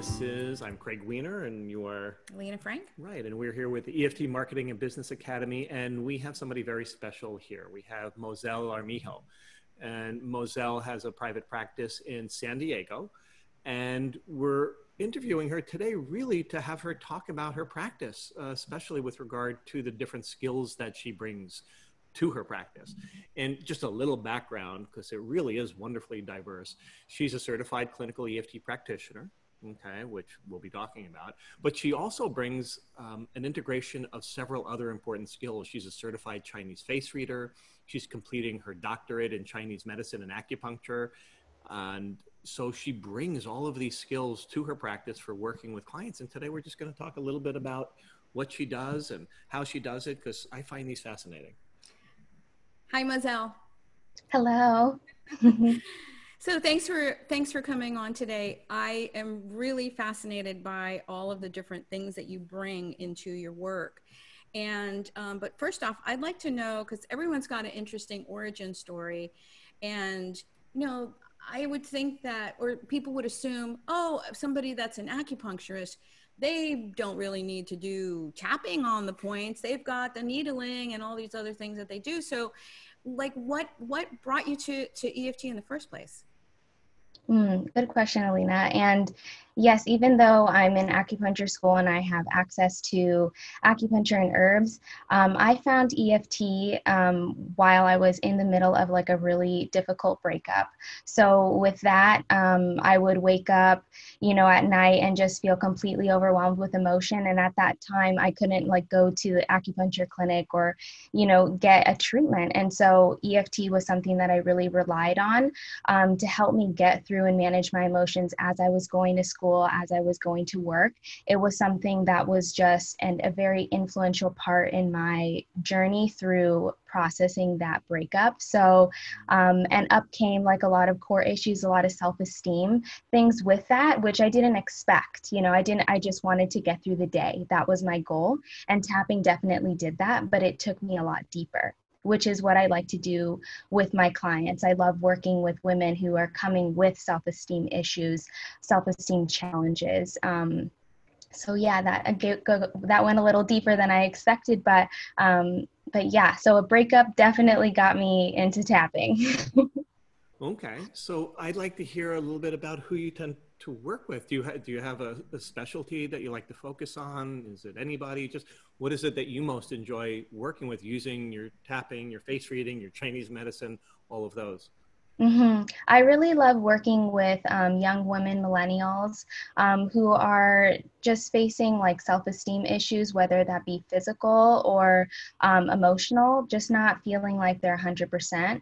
I'm Craig Weiner, and you are Lena Frank. Right, and we're here with the EFT Marketing and Business Academy, and we have somebody very special here. We have Mozelle Armijo, and Mozelle has a private practice in San Diego, and we're interviewing her today really to have her talk about her practice, especially with regard to the different skills that she brings to her practice. And just a little background, because it really is wonderfully diverse. She's a certified clinical EFT practitioner, okay, which we'll be talking about, but she also brings an integration of several other important skills. She's a certified Chinese face reader. She's completing her doctorate in Chinese medicine and acupuncture. And so she brings all of these skills to her practice for working with clients. And today we're just going to talk a little bit about what she does and how she does it, because I find these fascinating. Hi, Mozelle. Hello. So thanks for coming on today. I am really fascinated by all of the different things that you bring into your work. And but first off, I'd like to know, because everyone's got an interesting origin story, and I would think that, or people would assume, oh, somebody that's an acupuncturist, they don't really need to do tapping on the points. They've got the needling and all these other things that they do. So like what brought you to EFT in the first place? Good question, Alina. And yes, even though I'm in acupuncture school and I have access to acupuncture and herbs, I found EFT while I was in the middle of like a really difficult breakup. So with that, I would wake up, at night and just feel completely overwhelmed with emotion. And at that time, I couldn't like go to the acupuncture clinic or, get a treatment. And so EFT was something that I really relied on to help me get through and manage my emotions as I was going to school, as I was going to work. It was something that was just a very influential part in my journey through processing that breakup. So, and up came like a lot of core issues, a lot of self-esteem things with that, which I didn't expect. I just wanted to get through the day. That was my goal. And tapping definitely did that, but it took me a lot deeper, which is what I like to do with my clients. I love working with women who are coming with self-esteem issues, self-esteem challenges. So yeah, that went a little deeper than I expected, but yeah, so a breakup definitely got me into tapping. Okay, so I'd like to hear a little bit about who you tend to work with. Do you have a specialty that you like to focus on? Is it anybody? Just what is it that you most enjoy working with, using your tapping, your face reading, your Chinese medicine, all of those? I really love working with young women, millennials, who are just facing like self-esteem issues, whether that be physical or emotional, just not feeling like they're 100%.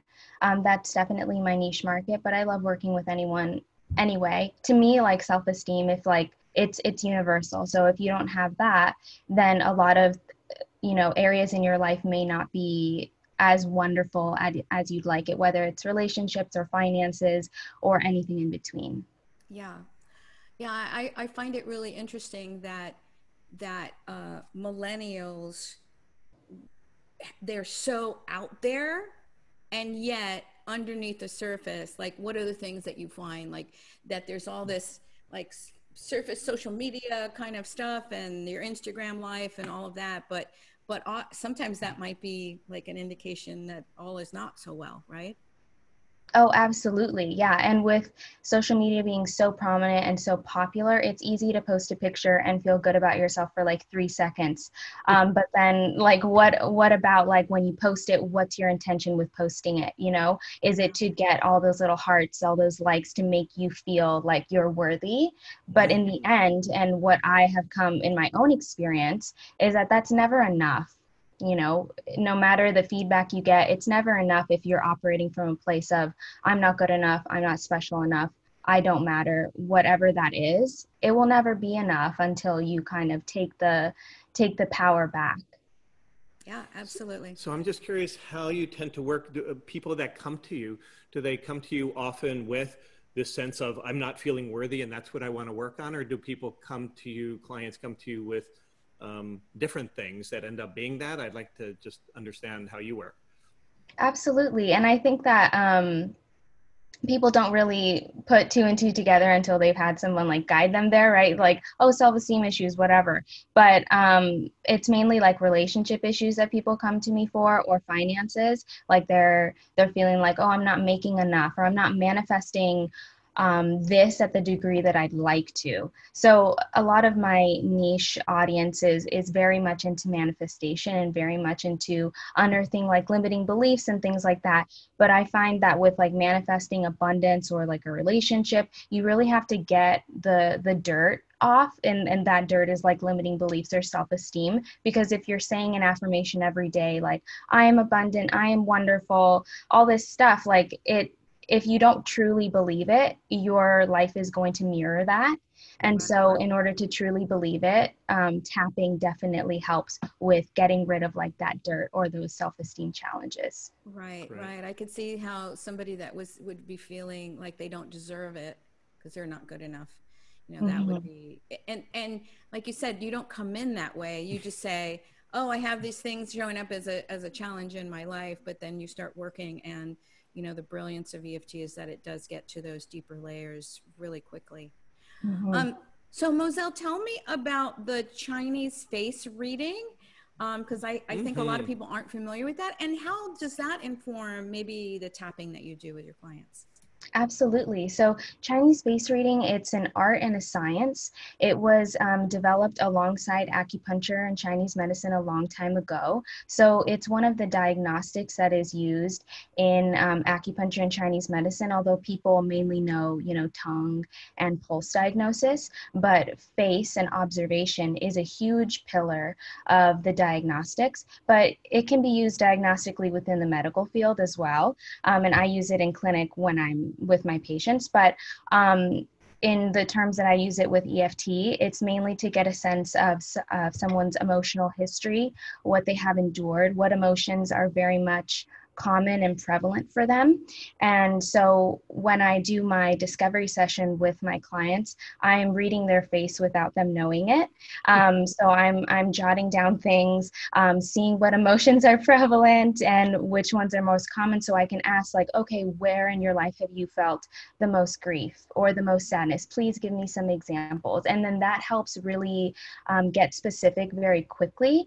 That's definitely my niche market, but I love working with anyone anyway. To me, like self-esteem, if like it's universal. So if you don't have that, then a lot of areas in your life may not be as wonderful as you'd like it, whether it's relationships or finances or anything in between. Yeah. I find it really interesting that millennials, they're so out there, and yet underneath the surface, like what are the things that you find, like that there's all this like surface social media kind of stuff and your Instagram life and all of that, but sometimes that might be like an indication that all is not so well, right? Oh, absolutely. Yeah. And with social media being so prominent and so popular, it's easy to post a picture and feel good about yourself for like 3 seconds. But then like, what about like when you post it, what's your intention with posting it? Is it to get all those little hearts, all those likes to make you feel like you're worthy? But in the end, and what I have come in my own experience is that that's never enough. No matter the feedback you get, it's never enough if you're operating from a place of, I'm not good enough, I'm not special enough, I don't matter, whatever that is. It will never be enough until you kind of take the power back. Yeah, absolutely. So I'm just curious how you tend to work. People that come to you, do they come to you often with this sense of, I'm not feeling worthy and that's what I want to work on? Or do people come to you, clients come to you with different things that end up being that? I'd like to just understand how you work. Absolutely. And I think that people don't really put two and two together until they've had someone like guide them there, right? Like, oh, self-esteem issues, whatever. But it's mainly like relationship issues that people come to me for, or finances. Like they're feeling like, oh, I'm not making enough, or I'm not manifesting this at the degree that I'd like to. So a lot of my niche audience is very much into manifestation and very much into unearthing like limiting beliefs and things like that. But I find that with like manifesting abundance or like a relationship, you really have to get the dirt off, and that dirt is like limiting beliefs or self-esteem. Because if you're saying an affirmation every day, like I am abundant, I am wonderful, all this stuff, like it, if you don't truly believe it, your life is going to mirror that. And so in order to truly believe it, tapping definitely helps with getting rid of like that dirt or those self-esteem challenges. Right, right. I could see how somebody that would be feeling like they don't deserve it because they're not good enough. You know, that would Mhm. be, and like you said, you don't come in that way. You just say, "Oh, I have these things showing up as a challenge in my life," but then you start working, and you know, the brilliance of EFT is that it does get to those deeper layers really quickly. Mhm. Um, so Moselle, tell me about the Chinese face reading, because I think a lot of Mm-hmm. people aren't familiar with that. And how does that inform maybe the tapping that you do with your clients? Absolutely. So Chinese face reading, it's an art and a science. It was developed alongside acupuncture and Chinese medicine a long time ago. So it's one of the diagnostics that is used in acupuncture and Chinese medicine, although people mainly know, you know, tongue and pulse diagnosis, but face and observation is a huge pillar of the diagnostics, but it can be used diagnostically within the medical field as well. And I use it in clinic when I'm with my patients. But in the terms that I use it with EFT, it's mainly to get a sense of someone's emotional history, what they have endured, what emotions are very much common and prevalent for them. And so when I do my discovery session with my clients, I am reading their face without them knowing it. So I'm jotting down things, seeing what emotions are prevalent and which ones are most common, so I can ask like, okay, where in your life have you felt the most grief or the most sadness? Please give me some examples. And then that helps really get specific very quickly,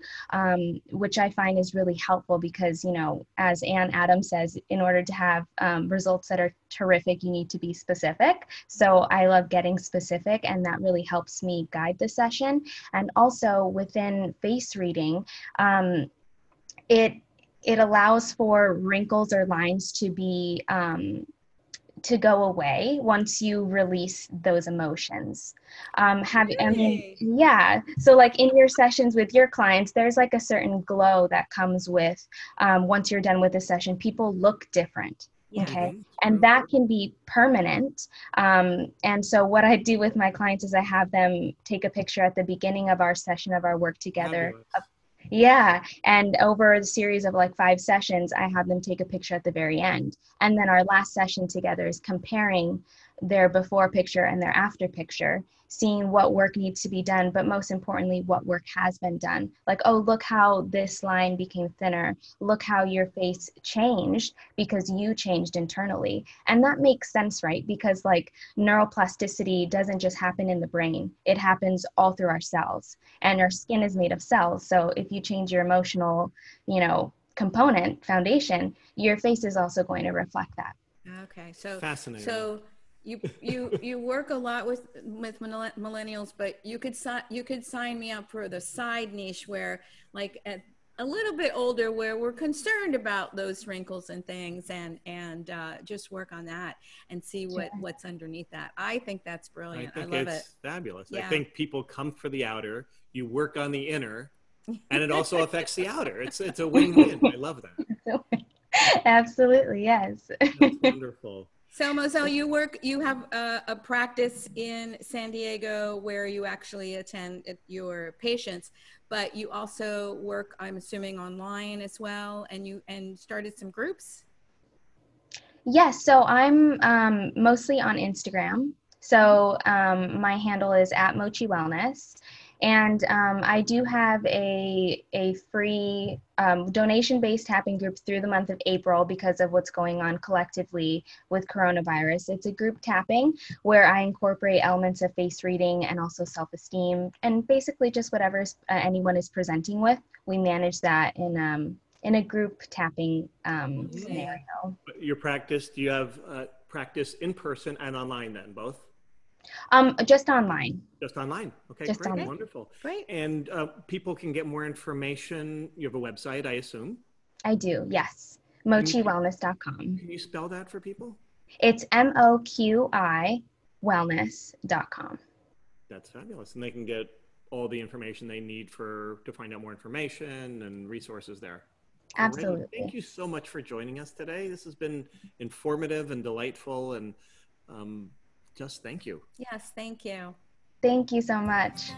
which I find is really helpful because, you know, as Ann Adams says, in order to have results that are terrific, you need to be specific. So I love getting specific, and that really helps me guide the session. And also within face reading, it it allows for wrinkles or lines to go away once you release those emotions. I mean, Really? yeah. So like in your sessions with your clients, there's like a certain glow that comes with once you're done with the session. People look different. Yeah, Okay. Mm-hmm. And true. that can be permanent. And so what I do with my clients is I have them take a picture at the beginning of our session of our work together. Fabulous. Yeah. And over a series of like 5 sessions, I have them take a picture at the very end. And then our last session together is comparing their before picture and their after picture, seeing what work needs to be done, but most importantly, what work has been done. Like, oh, look how this line became thinner. Look how your face changed because you changed internally. And that makes sense, right? Because like neuroplasticity doesn't just happen in the brain, it happens all through our cells, and our skin is made of cells. So if you change your emotional, you know, component foundation, your face is also going to reflect that. Okay, Fascinating. so you work a lot with millennials, but you could sign me up for the side niche where like at a little bit older where we're concerned about those wrinkles and things and just work on that and see Sure. what's underneath that. I think that's I brilliant. I think love it. it's fabulous. I Yeah. think people come for the outer, you work on the inner, and it also affects the outer. It's a win-win. I love that. Absolutely, yes. That's wonderful. So Moselle, you have a practice in San Diego where you actually attend your patients, but you also work, I'm assuming, online as well, and you started some groups. Yes, so I'm mostly on Instagram. So my handle is at Mochi Wellness. And I do have a free donation-based tapping group through the month of April because of what's going on collectively with coronavirus. It's a group tapping where I incorporate elements of face reading and also self-esteem, and basically just whatever anyone is presenting with. We manage that in a group tapping scenario. Your practice, do you have practice in person and online then, both? Just online. Just online. Okay, Just great, online. wonderful. Great. And people can get more information. You have a website, I assume? I do, yes. mochiwellness.com. Can you spell that for people? It's MOQI wellness.com. That's fabulous. And they can get all the information they need to find out more information and resources there. Absolutely. Great. Thank you so much for joining us today. This has been informative and delightful, and just thank you. Yes, thank you. Thank you so much.